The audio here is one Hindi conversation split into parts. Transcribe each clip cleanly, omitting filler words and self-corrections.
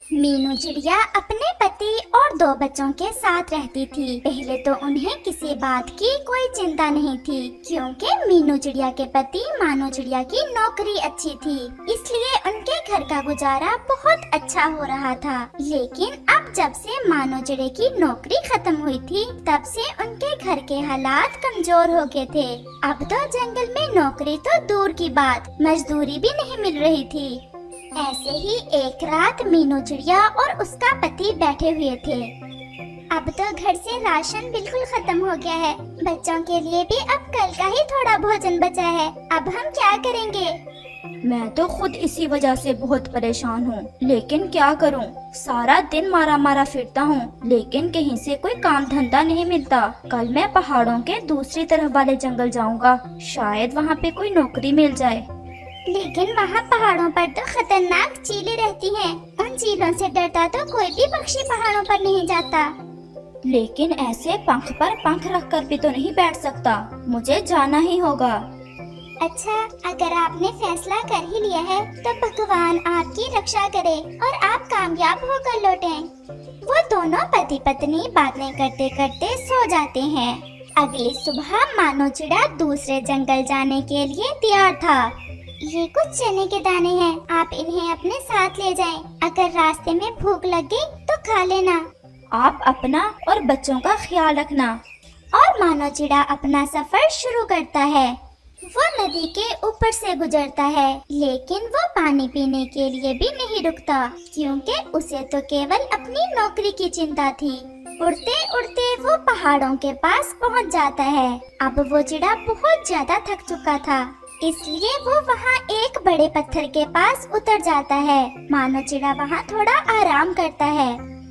मीनू चिड़िया अपने पति और दो बच्चों के साथ रहती थी। पहले तो उन्हें किसी बात की कोई चिंता नहीं थी, क्योंकि मीनू चिड़िया के पति मानो चिड़िया की नौकरी अच्छी थी, इसलिए उनके घर का गुजारा बहुत अच्छा हो रहा था। लेकिन अब जब से मानो चिड़िया की नौकरी खत्म हुई थी, तब से उनके घर के हालात कमजोर हो गए थे। अब तो जंगल में नौकरी तो दूर की बात, मजदूरी भी नहीं मिल रही थी। ऐसे ही एक रात मीनू चिड़िया और उसका पति बैठे हुए थे। अब तो घर से राशन बिल्कुल खत्म हो गया है, बच्चों के लिए भी अब कल का ही थोड़ा भोजन बचा है। अब हम क्या करेंगे? मैं तो खुद इसी वजह से बहुत परेशान हूँ, लेकिन क्या करूँ? सारा दिन मारा मारा फिरता हूँ, लेकिन कहीं से कोई काम धंधा नहीं मिलता। कल मैं पहाड़ों के दूसरी तरफ वाले जंगल जाऊँगा, शायद वहाँ पे कोई नौकरी मिल जाए। लेकिन वहाँ पहाड़ों पर तो खतरनाक चीलें रहती हैं। उन चीलों से डरता तो कोई भी पक्षी पहाड़ों पर नहीं जाता। लेकिन ऐसे पंख पर पंख रख कर भी तो नहीं बैठ सकता, मुझे जाना ही होगा। अच्छा, अगर आपने फैसला कर ही लिया है तो भगवान आपकी रक्षा करे और आप कामयाब होकर लौटें। वो दोनों पति पत्नी बातें करते करते सो जाते हैं। अगली सुबह मानो चिड़ा दूसरे जंगल जाने के लिए तैयार था। ये कुछ चने के दाने हैं, आप इन्हें अपने साथ ले जाएं। अगर रास्ते में भूख लगे तो खा लेना। आप अपना और बच्चों का ख्याल रखना। और मानो चिड़ा अपना सफर शुरू करता है। वो नदी के ऊपर से गुजरता है, लेकिन वो पानी पीने के लिए भी नहीं रुकता, क्योंकि उसे तो केवल अपनी नौकरी की चिंता थी। उड़ते उड़ते वो पहाड़ों के पास पहुंच जाता है। अब वो चिड़ा बहुत ज्यादा थक चुका था, इसलिए वो वहाँ एक बड़े पत्थर के पास उतर जाता है। मानो चिड़ा वहाँ थोड़ा आराम करता है।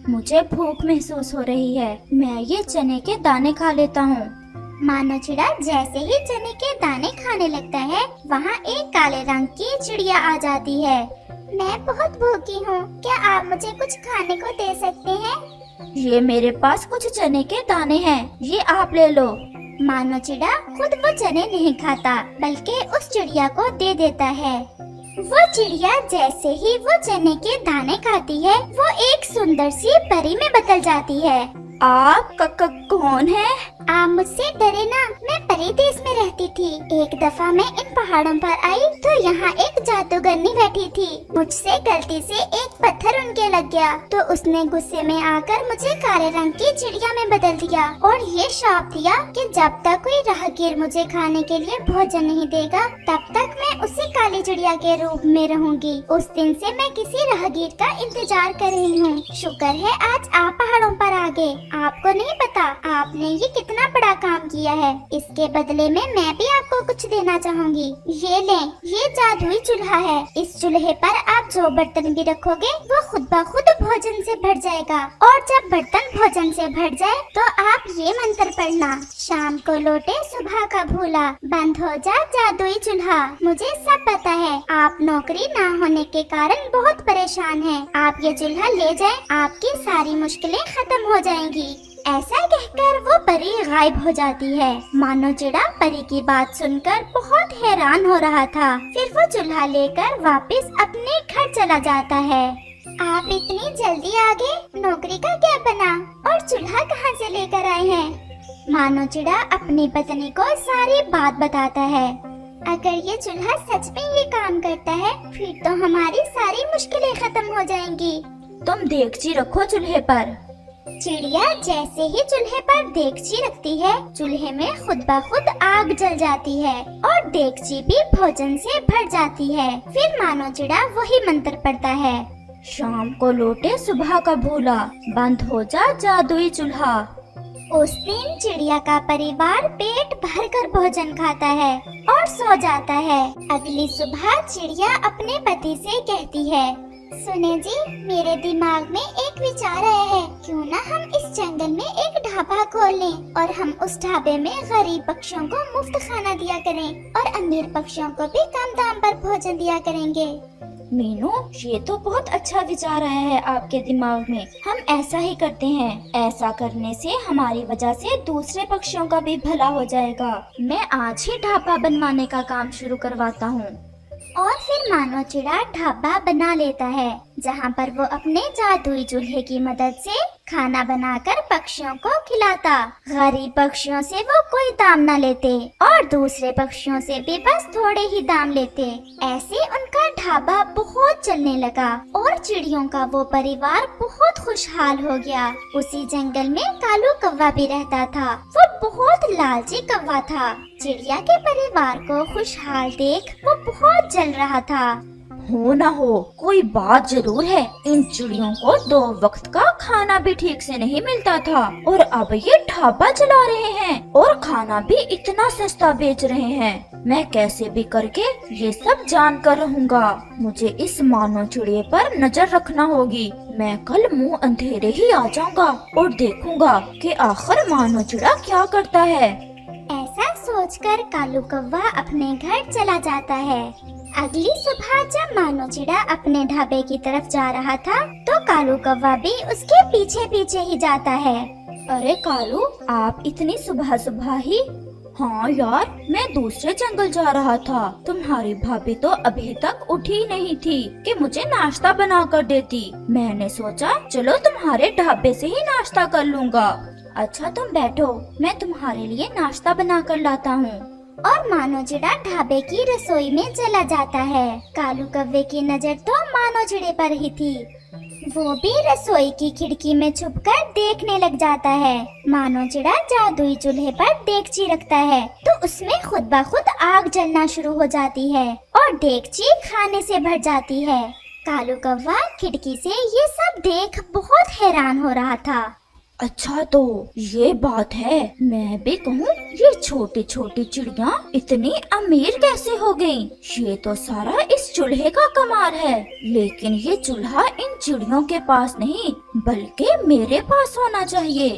मुझे भूख महसूस हो रही है, मैं ये चने के दाने खा लेता हूँ। मानो चिड़ा जैसे ही चने के दाने खाने लगता है, वहाँ एक काले रंग की चिड़िया आ जाती है। मैं बहुत भूखी हूँ, क्या आप मुझे कुछ खाने को दे सकते हैं? ये मेरे पास कुछ चने के दाने हैं, ये आप ले लो। मानो चिड़ा खुद वो चने नहीं खाता, बल्कि उस चिड़िया को दे देता है। वो चिड़िया जैसे ही वो चने के दाने खाती है, वो एक सुंदर सी परी में बदल जाती है। आप कौन है? आप मुझसे डरे ना, मैं परी देश में रहती थी। एक दफा मैं इन पहाड़ों पर आई तो यहाँ एक जादूगरनी बैठी थी। मुझसे गलती से एक पत्थर उनके लग गया, तो उसने गुस्से में आकर मुझे काले रंग की चिड़िया में बदल दिया और ये श्राप दिया कि जब तक कोई राहगीर मुझे खाने के लिए भोजन नहीं देगा, तब तक मैं उसी काली चिड़िया के रूप में रहूंगी। उस दिन से मैं किसी राहगीर का इंतजार कर रही हूँ। शुक्र है आज आप पहाड़ों पर आ गए। आपको नहीं पता आपने ये कितना बड़ा काम किया है। इसके बदले में मैं भी आपको कुछ देना चाहूँगी। ये लें, ये जादुई चूल्हा है। इस चूल्हे पर आप जो बर्तन भी रखोगे वो खुद ब खुद भोजन से भर जाएगा, और जब बर्तन भोजन से भर जाए तो आप ये मंत्र पढ़ना, शाम को लौटे सुबह का भूला, बंद हो जा जादुई चूल्हा। मुझे सब पता है, आप नौकरी ना होने के कारण बहुत परेशान हैं। आप ये चूल्हा ले जाएं, आपकी सारी मुश्किलें खत्म हो जाएंगी। ऐसा कहकर वो परी गायब हो जाती है। मानो चिड़ा परी की बात सुनकर बहुत हैरान हो रहा था। फिर वो चूल्हा लेकर वापस अपने घर चला जाता है। आप इतनी जल्दी आ गए, नौकरी का क्या बना और चूल्हा कहाँ से लेकर आए हैं? मानो चिड़ा अपनी पत्नी को सारी बात बताता है। अगर ये चूल्हा सच में ये काम करता है, फिर तो हमारी सारी मुश्किलें खत्म हो जाएंगी। तुम देगची रखो चूल्हे पर। चिड़िया जैसे ही चूल्हे पर देगची रखती है, चूल्हे में खुद ब खुद आग जल जाती है और देगची भी भोजन से भर जाती है। फिर मानो चिड़ा वही मंत्र पढ़ता है, शाम को लौटे सुबह का भूला, बंद हो जा जादुई चूल्हा। उस दिन चिड़िया का परिवार पेट भरकर भोजन खाता है और सो जाता है। अगली सुबह चिड़िया अपने पति से कहती है, सुने जी, मेरे दिमाग में एक विचार आया है। क्यों ना हम इस जंगल में एक ढाबा खोल लें और हम उस ढाबे में गरीब पक्षियों को मुफ्त खाना दिया करें और अमीर पक्षियों को भी कम दाम पर भोजन दिया करेंगे। मीनू, ये तो बहुत अच्छा विचार आया है आपके दिमाग में। हम ऐसा ही करते हैं। ऐसा करने से हमारी वजह से दूसरे पक्षियों का भी भला हो जाएगा। मैं आज ही ढाबा बनवाने का काम शुरू करवाता हूँ। और फिर मानो चिड़ा ढाबा बना लेता है। जहाँ पर वो अपने जादुई चूल्हे की मदद से खाना बनाकर पक्षियों को खिलाता। गरीब पक्षियों से वो कोई दाम न लेते और दूसरे पक्षियों से भी बस थोड़े ही दाम लेते। ऐसे उनका ढाबा बहुत चलने लगा और चिड़ियों का वो परिवार बहुत खुशहाल हो गया। उसी जंगल में कालू कौवा भी रहता था। वो बहुत लालची कौवा था। चिड़िया के परिवार को खुशहाल देख वो बहुत जल रहा था। हो ना हो, कोई बात जरूर है। इन चिड़ियों को 2 वक्त का खाना भी ठीक से नहीं मिलता था और अब ये ढाबा चला रहे हैं और खाना भी इतना सस्ता बेच रहे हैं। मैं कैसे भी करके ये सब जान कर रहूंगा। मुझे इस मानो चिड़िए पर नजर रखना होगी। मैं कल मुंह अंधेरे ही आ जाऊंगा और देखूंगा कि आखिर मानो चिड़ा क्या करता है। ऐसा सोचकर कालू कौवा अपने घर चला जाता है। अगली सुबह जब मानो चिड़ा अपने ढाबे की तरफ जा रहा था तो कालू कौवा भी उसके पीछे पीछे ही जाता है। अरे कालू, आप इतनी सुबह सुबह ही? हाँ यार, मैं दूसरे जंगल जा रहा था। तुम्हारी भाभी तो अभी तक उठी नहीं थी कि मुझे नाश्ता बना कर देती। मैंने सोचा चलो तुम्हारे ढाबे से ही नाश्ता कर लूँगा। अच्छा तुम बैठो, मैं तुम्हारे लिए नाश्ता बना कर लाता हूँ। और मानो चिड़ा ढाबे की रसोई में चला जाता है। कालू कौवे की नजर तो मानो चिड़े पर ही थी। वो भी रसोई की खिड़की में छुपकर देखने लग जाता है। मानो चिड़ा जादुई चूल्हे पर देगची रखता है तो उसमें खुद ब खुद आग जलना शुरू हो जाती है और देगची खाने से भर जाती है। कालू कौवा खिड़की से ये सब देख बहुत हैरान हो रहा था। अच्छा तो ये बात है। मैं भी कहूँ ये छोटी छोटी चिड़िया इतनी अमीर कैसे हो गईं? ये तो सारा इस चूल्हे का कमाल है। लेकिन ये चूल्हा इन चिड़ियों के पास नहीं बल्कि मेरे पास होना चाहिए।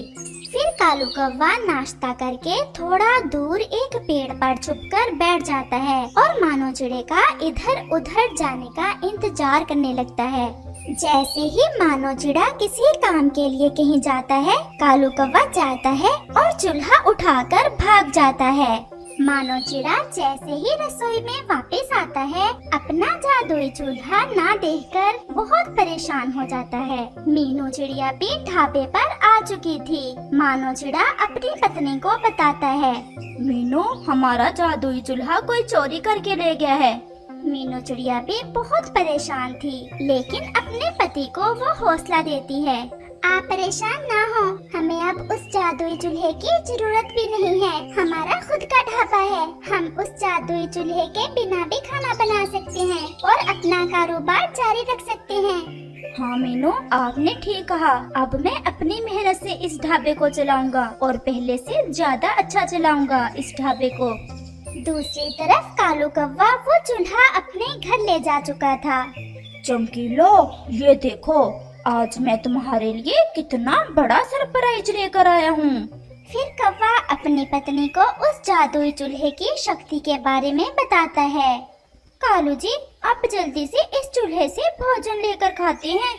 फिर कालू कौवा नाश्ता करके थोड़ा दूर एक पेड़ पर छुपकर बैठ जाता है और मानो चिड़े का इधर उधर जाने का इंतजार करने लगता है। जैसे ही मानो चिड़ा किसी काम के लिए कहीं जाता है, कालू कौवा जाता है और चूल्हा उठाकर भाग जाता है। मानो चिड़ा जैसे ही रसोई में वापस आता है, अपना जादुई चूल्हा ना देखकर बहुत परेशान हो जाता है। मीनू चिड़िया भी ढाबे पर आ चुकी थी। मानो चिड़ा अपनी पत्नी को बताता है, मीनू, हमारा जादुई चूल्हा कोई चोरी करके ले गया है। मीनू चिड़िया भी बहुत परेशान थी, लेकिन अपने पति को वो हौसला देती है। आप परेशान ना हो, हमें अब उस जादुई चूल्हे की जरूरत भी नहीं है। हमारा खुद का ढाबा है। हम उस जादुई चूल्हे के बिना भी खाना बना सकते हैं और अपना कारोबार जारी रख सकते हैं। हाँ मीनू, आपने ठीक कहा। अब मैं अपनी मेहनत से इस ढाबे को चलाऊंगा और पहले से ज्यादा अच्छा चलाऊंगा इस ढाबे को। दूसरी तरफ कालू कौवा वो चूल्हा अपने घर ले जा चुका था। चमकीलो, ये देखो, आज मैं तुम्हारे लिए कितना बड़ा सरप्राइज लेकर आया हूँ। फिर कौवा अपनी पत्नी को उस जादुई चूल्हे की शक्ति के बारे में बताता है। कालू जी, आप जल्दी से इस चूल्हे से भोजन लेकर खाते हैं।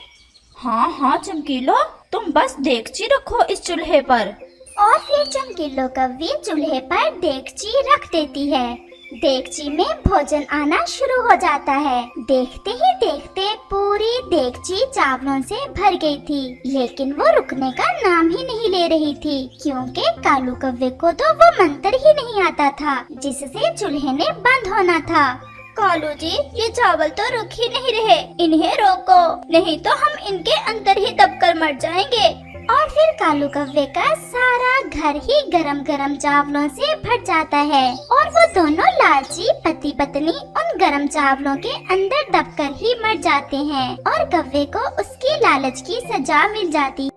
हाँ हाँ चमकीलो, तुम बस देगची रखो इस चूल्हे पर। और फिर चमकीलो कौवी चूल्हे पर देगची रख देती है। देगची में भोजन आना शुरू हो जाता है। देखते ही देखते पूरी देगची चावलों से भर गई थी, लेकिन वो रुकने का नाम ही नहीं ले रही थी, क्योंकि कालू कौवे को तो वो मंत्र ही नहीं आता था जिससे चूल्हे ने बंद होना था। कालू जी, ये चावल तो रुक ही नहीं रहे, इन्हें रोको, नहीं तो हम इनके अंदर ही दबकर मर जाएंगे। और फिर कालू कौवे का सारा घर ही गरम गरम चावलों से भर जाता है और वो दोनों लालची पति पत्नी उन गरम चावलों के अंदर दबकर ही मर जाते हैं और कौवे को उसकी लालच की सजा मिल जाती।